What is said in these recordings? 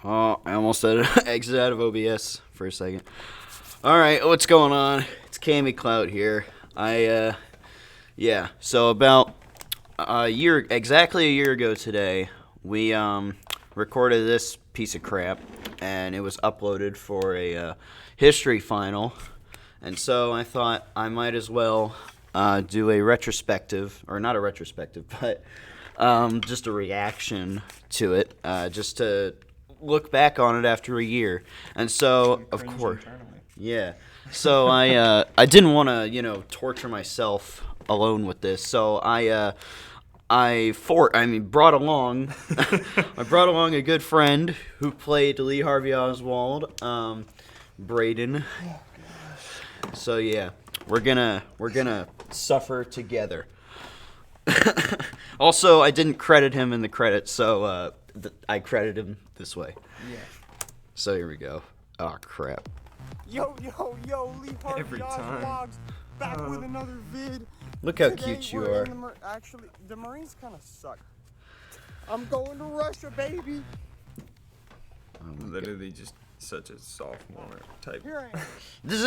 Oh, I almost said exit out of OBS for a second. All right, what's going on? It's Cammy Clout here. So about exactly a year ago today, we recorded this piece of crap, and it was uploaded for a history final. And so I thought I might as well do a retrospective, or not a retrospective, but just a reaction to it, just to look back on it after a year. And so, of course, yeah. So I didn't want to, torture myself alone with this. So brought along a good friend who played Lee Harvey Oswald, Braden. So yeah, we're gonna suffer together. Also, I didn't credit him in the credits, so I credit him this way. Yeah. So here we go. Oh crap. Yo, Lee Harvey Every Oswald time. back with another vid. Look how Today cute you we're are. in Actually, the Marines kind of suck. I'm going to Russia, baby. Literally just such a sophomore type. Here I am. This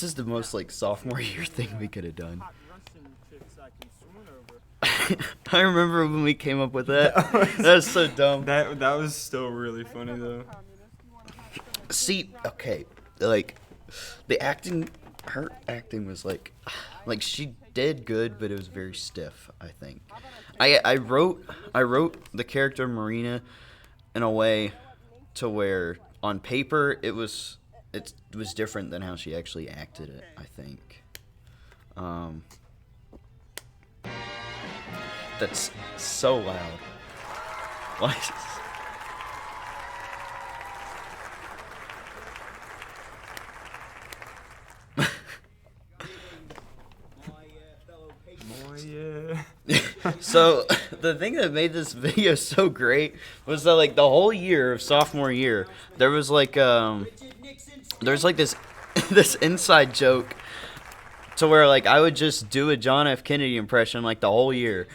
is the most like sophomore year thing we could have done. Hot Russian chicks I can swoon over. I remember when we came up with that. That was so dumb. That was still really funny though. See, okay, like her acting was like she did good, but it was very stiff. I think. I wrote the character Marina in a way to where on paper it was different than how she actually acted it. I think. That's so loud. Why? So the thing that made this video so great was that like the whole year of sophomore year there was like this this inside joke to where like I would just do a John F. Kennedy impression like the whole year,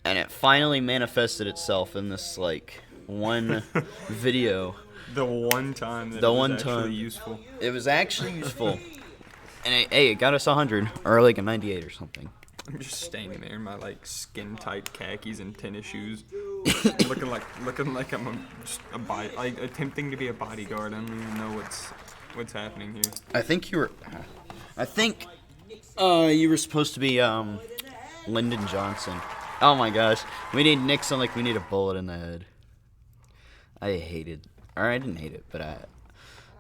and it finally manifested itself in this like one video. The one time that actually useful. It was actually useful. And it got us 100 or like a 98 or something. I'm just standing there in my like skin tight khakis and tennis shoes, looking like I'm just attempting to be a bodyguard. I don't even know what's happening here. I think you were supposed to be Lyndon Johnson. Oh my gosh, we need Nixon like we need a bullet in the head. I didn't hate it, but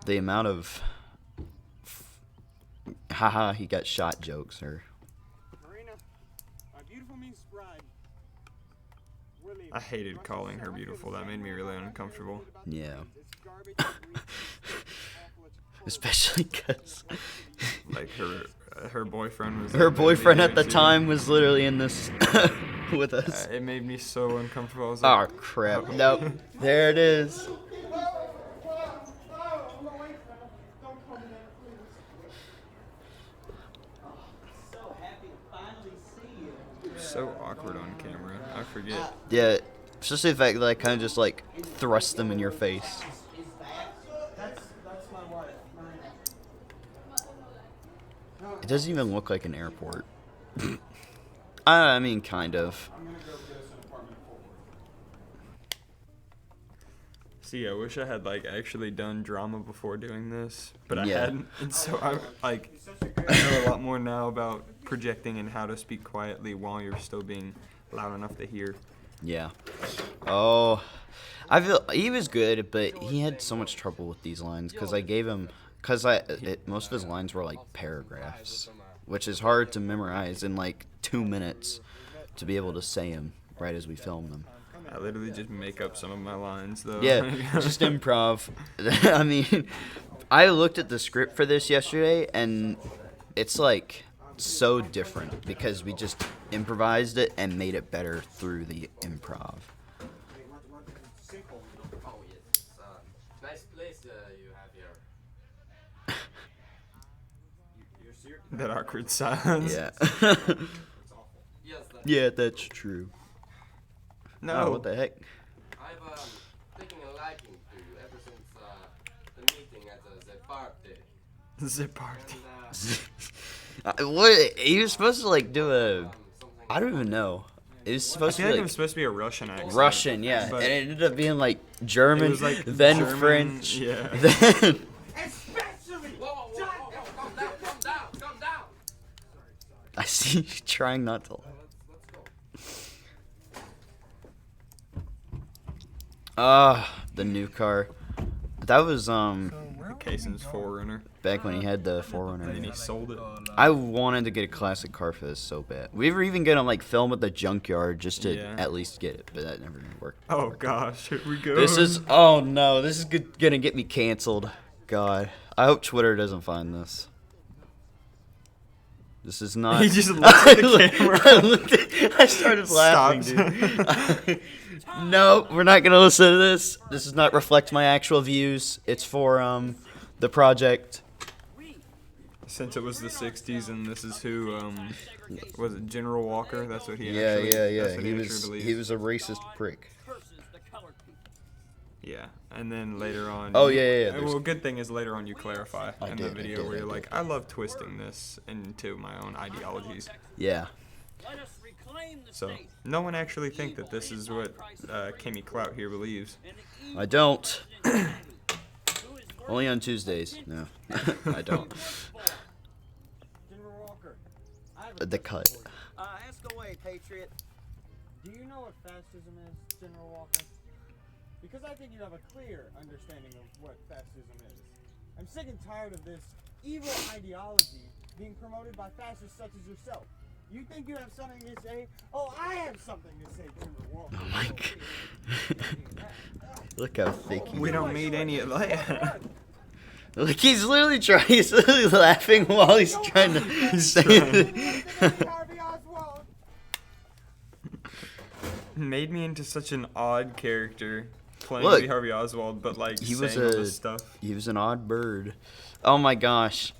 the amount of haha he got shot jokes are. I hated calling her beautiful. That made me really uncomfortable. Yeah. Especially because like her boyfriend was. Her boyfriend at the time was literally in this with us. It made me so uncomfortable. I was like, oh crap! Nope. There it is. So awkward on camera. I forget. Yeah, especially the fact that I kind of just like thrust them in your face. It doesn't even look like an airport. I mean, kind of. See, I wish I had like actually done drama before doing this, but I Yeah. hadn't, and so I know a lot more now about projecting and how to speak quietly while you're still being loud enough to hear. Yeah. Oh, I feel he was good, but he had so much trouble with these lines because I gave him most of his lines were like paragraphs, which is hard to memorize in like 2 minutes to be able to say them right as we film them. I literally just make up some of my lines though. Yeah, just improv. I mean, I looked at the script for this yesterday, and it's like so different because we just improvised it and made it better through the improv. Nice place you have here. That awkward silence. Yeah. Yes, Yeah, that's true. No. Oh, what the heck? I've taken a liking party. Zip party. What? He was supposed to like do a. I don't even know. It was I supposed feel to like be it like was supposed to be a Russian accent. Russian, yeah, but and it ended up being like German, it was like then German, French, yeah. then. Especially. Whoa, calm down, calm down. I see you trying not to. The new car. That was Kaysen's Forerunner. back when he had the Forerunner. And he sold it. I wanted to get a classic car for this so bad. We were even gonna like film at the junkyard just to Yeah. at least get it, but that never worked. Oh gosh, here we go. This is oh no, this is gonna get me canceled. God, I hope Twitter doesn't find this. This is not. He just looks at the camera. I started laughing, dude. No, we're not gonna listen to this. This does not reflect my actual views. It's for the project. Since it was the '60s, and this is who was it General Walker? That's what he. Yeah, actually, yeah. That's what He actually was believes. he was a racist prick. Yeah, and then later on. Oh, yeah. Well, good thing is later on you clarify I in did, the I video did, where I you're did. like, I love twisting this into my own ideologies. Yeah. So no one actually think that this is what Kimmy Clout here believes. I don't. Only on Tuesdays. No, I don't. General Walker, I have The cut. ask away, Patriot. Do you know what fascism is, General Walker? Because I think you have a clear understanding of what fascism is. I'm sick and tired of this evil ideology being promoted by fascists such as yourself. You think you have something to say? Oh, I have something to say, General Walker. Oh my god. Look how thick he We is. don't need any of that. Look, he's literally trying. He's literally laughing while he's trying to say it. Harvey Oswald. Made me into such an odd character playing Look, Lee Harvey Oswald, but like he saying was all a this stuff. he was an odd bird. Oh my gosh,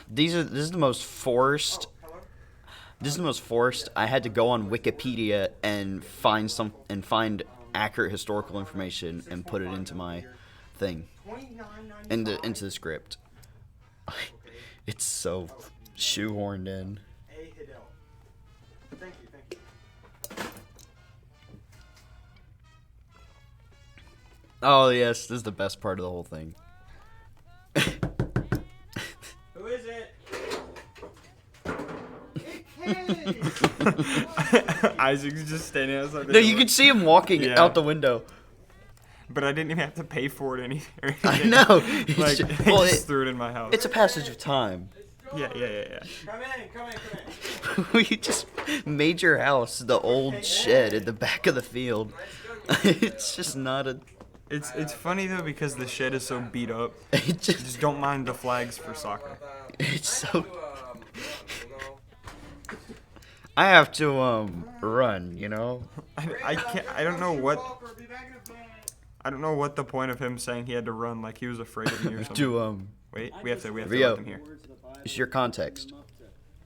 this is the most forced. This is the most forced. I had to go on Wikipedia and find accurate historical information and put it into my thing, into the script. It's so shoehorned in. Thank you. Oh yes, this is the best part of the whole thing. Who is it? Isaac's just standing outside the No, you door. can see him walking Yeah. out the window. But I didn't even have to pay for it or anything. I know. It's Like, ju- they well, just threw it in my house. It's a passage of time. Yeah. Come in. We just made your house the old shed at the back of the field. It's just not a. It's funny though because the shed is so beat up. It Just just. don't mind the flags for soccer. It's so. I have to run, you know. I can't. I don't know what. I don't know what the point of him saying he had to run, like he was afraid of me or something. To Wait, we have to Rio. let them hear. It's your context.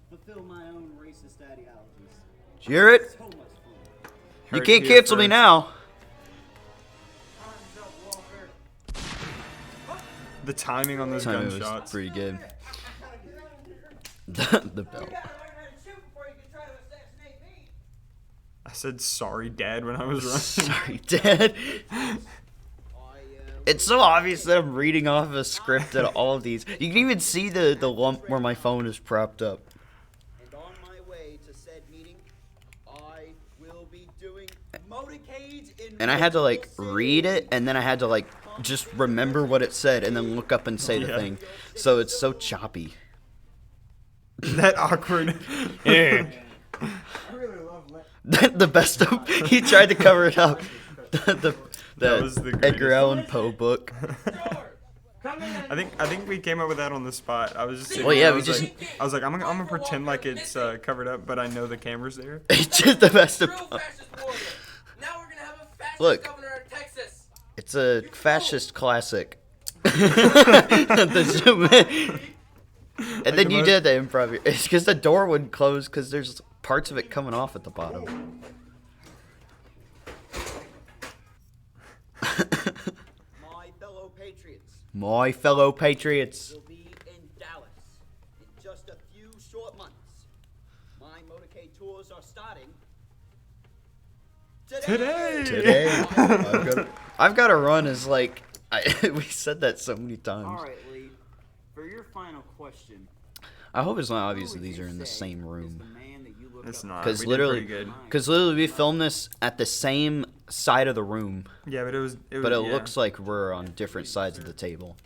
Fulfill my own racist ideologies. Did you hear it? So much fun. You Heard can't it here cancel me first. now. The timing on those Time was gunshots. pretty good. The bell. I said sorry, Dad, when I was running. Sorry, Dad. It's so obvious that I'm reading off a script at all of these. You can even see the lump where my phone is propped up. And on my way to said meeting, I will be doing motorcades in And I had to like multiple read it, cities. and then I had to like just remember what it said, and then look up and say the Yeah. thing. So it's so choppy. That awkward. The best of. He tried to cover it up. The That was the Edgar greatest. Allan Poe book. I think we came up with that on the spot. I was just sitting Well, there, yeah, I we was just- like, I was like, I'm gonna pretend like it's covered up, but I know the camera's there. It's just the best of. Real fascist warrior. Now we're gonna have a fascist Look. governor of Texas. It's a fascist classic. The- and then you did the improv. It's because the door wouldn't close because there's parts of it coming off at the bottom. My fellow patriots, My fellow patriots. will be in Dallas in just a few short months. My motorcade tours are starting today. Today, I've got to run as like we said that so many times. All right, Lee. For your final question, I hope it's not obvious who that would these you are in the say same is room. the man that you look It's up not. Because We did literally, pretty good. we filmed this at the same side of the room, Yeah, but it was. but it yeah. looks like we're on different sides of the table.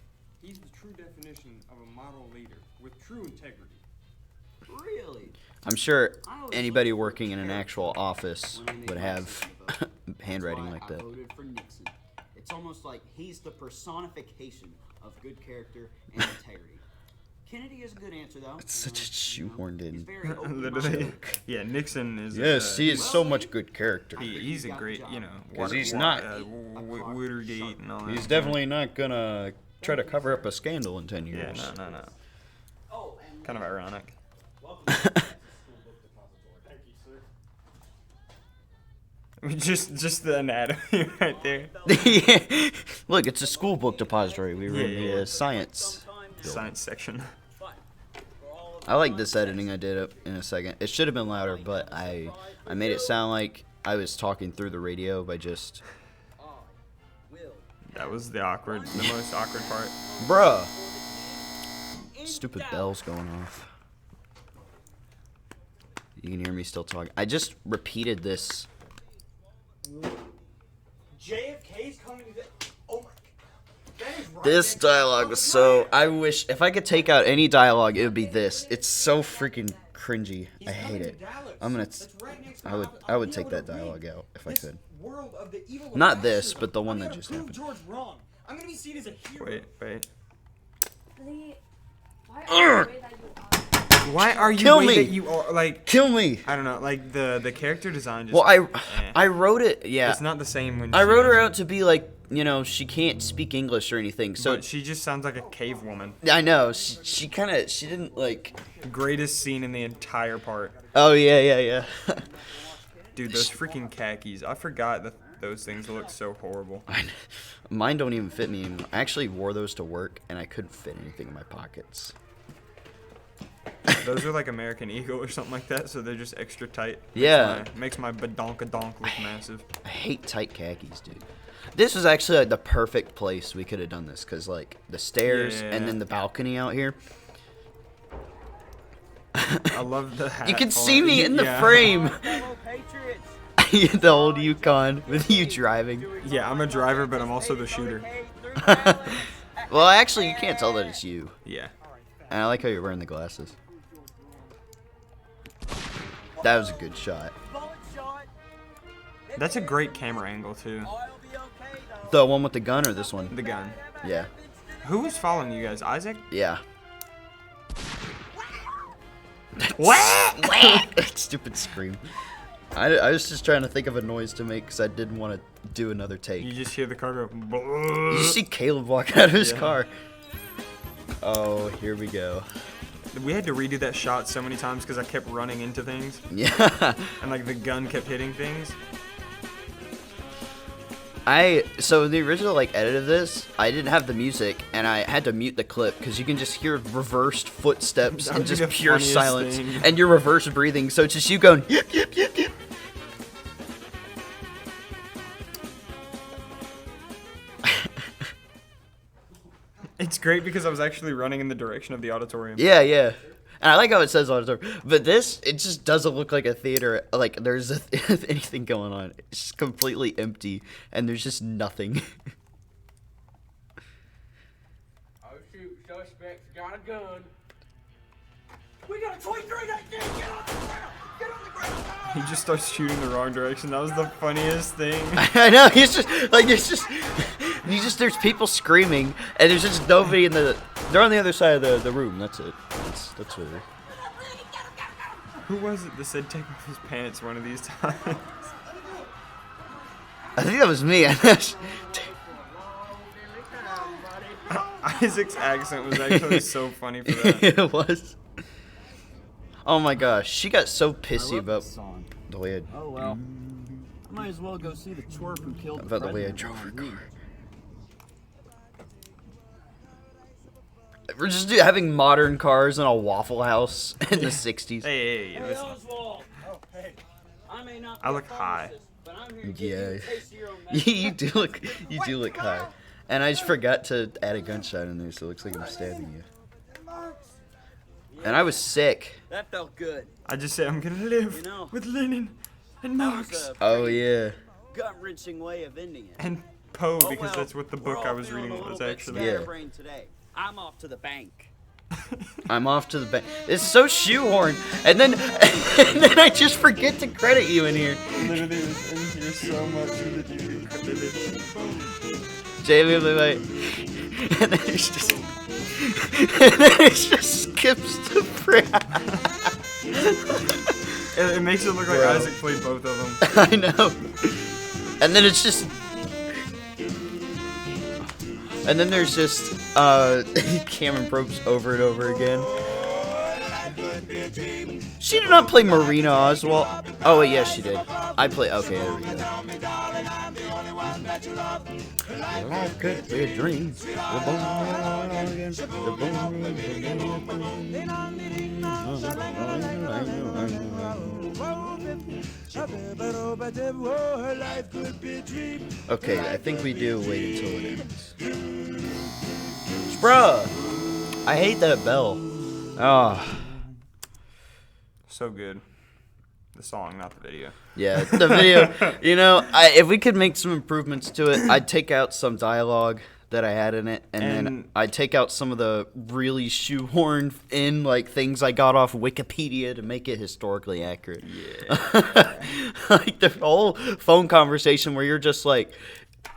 He's the true definition of a model leader with true integrity. Really? I'm sure anybody working in an actual office would have handwriting like I that. voted for Nixon. It's almost like he's the personification of good character and integrity. Kennedy is a good answer, though. It's such a shoehorned He's in. very Literally. Yeah, Nixon is. Yes, he is so much good character. He's a great, Because he's not- Watergate and all that. He's definitely not gonna try to cover up a scandal in 10 Yeah, years. no. Oh, and Kind of ironic. Welcome to the Texas School Book Depository. Thank you, sir. Just the anatomy right there. Yeah. Look, it's a school book depository. We were in Yeah. the science. Science section. but for all of I like this editing I did up in a second. It should have been louder, but I made it sound like I was talking through the radio by just, I will That was the most awkward part. bruh. in Stupid Dallas. bells going off. You can hear me still talking. I just repeated this. JFK's coming to the. Oh my god. That is right This next to- dialogue was so. I wish if I could take out any dialogue, it would be this. It's so freaking cringy. He's I hate coming to it. Dallas. I'm gonna. That's right next to I would. I'll I would be take able that to dialogue rid out if I this could. world of the evil of Not this, fascism. but the one I'm that gonna just prove happened. George wrong. I'm gonna be seen as a hero. Wait. Lee, why are you the way that you are? Why are you Kill the way me. that you are like? Kill me. I don't know. Like the character design. Just, Well, eh. I wrote it. Yeah. It's not the same when I she wrote her does it. out to be like, she can't speak English or anything. So But she just sounds like a cave woman. I know she didn't like. Greatest scene in the entire part. Oh yeah. Dude, those freaking khakis. I forgot that those things look so horrible. Mine don't even fit me anymore. I actually wore those to work, and I couldn't fit anything in my pockets. Those are like American Eagle or something like that, so they're just extra tight. Yeah. Makes my badonkadonk look massive. I hate tight khakis, dude. This was actually like the perfect place we could have done this, cause like the stairs Yeah. and then the balcony out here. I love the hat. You can part. see me in the Yeah. frame. fellow patriots. The old Yukon with you driving. Yeah, I'm a driver, but I'm also the shooter. Motorcade through Dallas. Well, actually, you can't tell that it's you. Yeah. And I like how you're wearing the glasses. That was a good shot. Bullet shot. That's a great camera angle too. I'll be okay though. The one with the gun or this one? The gun. Yeah. Who was following you guys? Isaac? Yeah. What? Stupid scream. I was just trying to think of a noise to make because I didn't want to do another take. You just hear the car go. You see Caleb walk out of his Yeah. car. Oh, here we go. We had to redo that shot so many times because I kept running into things Yeah. and like the gun kept hitting things. So in the original edit of this, I didn't have the music and I had to mute the clip because you can just hear reversed footsteps That and would be just the pure funniest silence thing. and you're reverse breathing, so it's just you going yip yip yip yip. It's great because I was actually running in the direction of the auditorium. Yeah. And I like how it says auditorium, but this, it just doesn't look like a theater, like there's anything going on. It's just completely empty, and there's just nothing. Oh shoot, suspect's got a gun. We got a 23 that thing! Get on the ground! Get on the ground! He just starts shooting the wrong direction. That was the funniest thing. I know, there's people screaming, and there's just nobody they're on the other side of the room, that's it. That's what Who was it that said take off his pants one of these times? I think that was me. Isaac's accent was actually so funny for that. It was. Oh my gosh, she got so pissy about song. the way Oh well. I might as well go see the twerp who killed the way I drove her car. We're just having modern cars in a Waffle House in the 60s. Hey, Hey, listen. Oswald. Oh, hey. I may not I be a look high. pharmacist, but I'm here to give you a Yeah. taste of your own medicine. You do look high. And I just forgot to add a gunshot in there, so it looks like I'm stabbing you. And I was sick. That felt good. I just say I'm gonna live You know, with Lenin and That Marx was a Oh yeah. gut-wrenching way of ending it. and Poe Oh, because well, that's what the we're book all I was feeling reading a was little bit actually. Yeah. scatterbrained today. I'm off to the bank. I'm off to the bank. It's so shoehorned. And then and then I just forget to credit you in here. Literally, was in here so much that you get credited. Jamie, wait. And then it's just and then it just skips to Brad. It makes it look like Bro. Isaac played both of them. I know. And then it's just. And then there's just Cameron Probst over and over again. She did not play Marina Oswald. Oh wait, yes she did. I play. Okay, there we go. Life could be a dream. Okay, I think we do wait until it ends. Bruh! I hate that bell. Oh. So good. The song, not the video. Yeah, the video. You know, if we could make some improvements to it, I'd take out some dialogue that I had in it, and then And- I'd take out some of the really shoehorned in like things I got off Wikipedia to make it historically accurate. Yeah. Like the whole phone conversation where you're just like,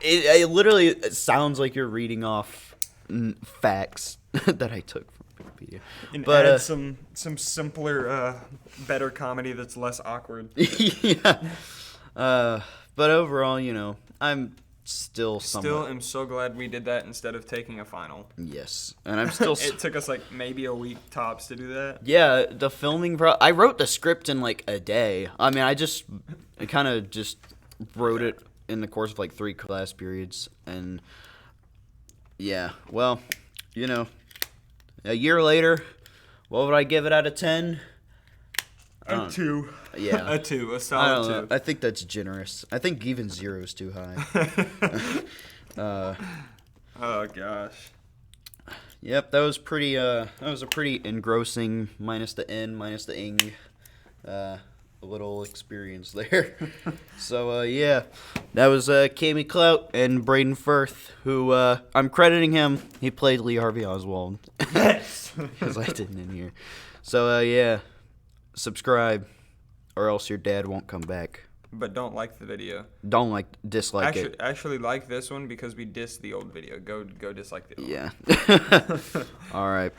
it literally sounds like you're reading off facts that I took from Wikipedia. And But add some simpler, better comedy that's less awkward. yeah. But overall, you know, I'm still somewhat. Still am so glad we did that instead of taking a final. Yes, and I'm still. It took us like maybe a week tops to do that. Yeah, the filming. I wrote the script in like a day. I mean, I kind of just wrote it in the course of like 3 class periods, and yeah. Well, you know, a year later, what would I give it out of 10? A 2. Yeah. A 2. A I solid don't know. 2. I think that's generous. I think even 0 is too high. Oh gosh. Yep, that was pretty. That was a pretty engrossing, minus the N, minus the ing, little experience there. So yeah, that was Cammy Clout and Braden Firth, who I'm crediting him. He played Lee Harvey Oswald. Yes. Because I didn't in here. So yeah, subscribe, or else your dad won't come back. But don't like the video. Don't dislike it. Actually like this one because we dissed the old video. Go dislike the old one. Yeah. All right.